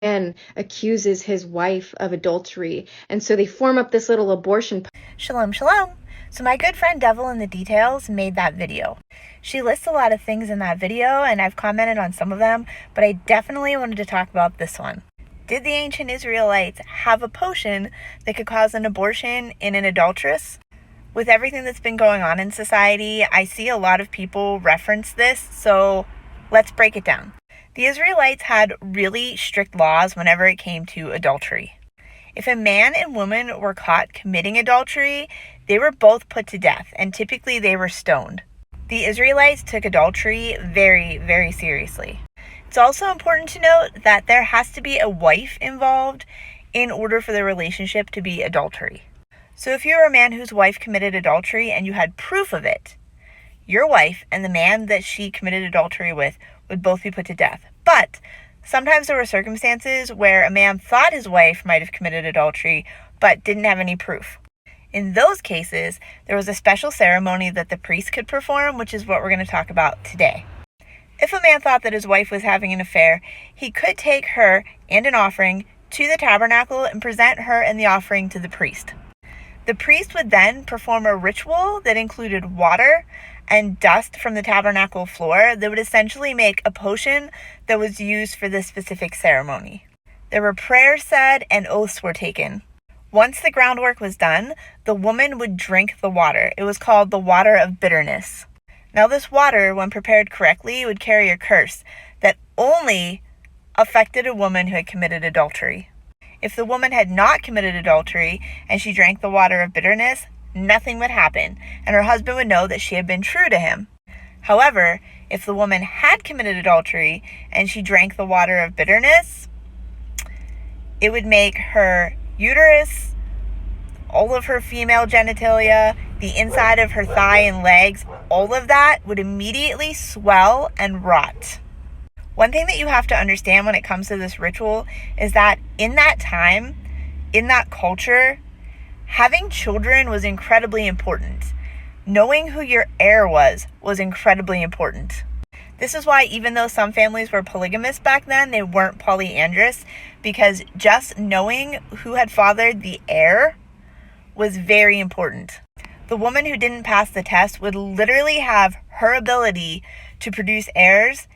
man accuses his wife of adultery, and so they form up this little abortion. Shalom, shalom. So my good friend Devil in the Details made that video. She lists a lot of things in that video, and I've commented on some of them, but I definitely wanted to talk about this one. Did the ancient Israelites have a potion that could cause an abortion in an adulteress? With everything that's been going on in society, I see a lot of people reference this, so let's break it down. The Israelites had really strict laws whenever it came to adultery. If a man and woman were caught committing adultery, they were both put to death, and typically they were stoned. The Israelites took adultery very, very seriously. It's also important to note that there has to be a wife involved in order for the relationship to be adultery. So if you're a man whose wife committed adultery and you had proof of it, your wife and the man that she committed adultery with would both be put to death. But sometimes there were circumstances where a man thought his wife might have committed adultery but didn't have any proof. In those cases, there was a special ceremony that the priest could perform, which is what we're going to talk about today. If a man thought that his wife was having an affair, he could take her and an offering to the tabernacle and present her and the offering to the priest. The priest would then perform a ritual that included water and dust from the tabernacle floor that would essentially make a potion that was used for this specific ceremony. There were prayers said and oaths were taken. Once the groundwork was done, the woman would drink the water. It was called the water of bitterness. Now this water, when prepared correctly, would carry a curse that only affected a woman who had committed adultery. If the woman had not committed adultery and she drank the water of bitterness, nothing would happen, and her husband would know that she had been true to him. However, if the woman had committed adultery and she drank the water of bitterness, it would make her uterus, all of her female genitalia, the inside of her thigh and legs, all of that would immediately swell and rot. One thing that you have to understand when it comes to this ritual is that in that time, in that culture, having children was incredibly important. Knowing who your heir was incredibly important. This is why even though some families were polygamous back then, they weren't polyandrous, because just knowing who had fathered the heir was very important. The woman who didn't pass the test would literally have her ability to produce heirs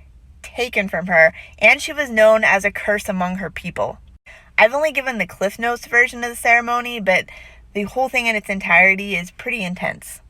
taken from her, and she was known as a curse among her people. I've only given the Cliff Notes version of the ceremony, but the whole thing in its entirety is pretty intense.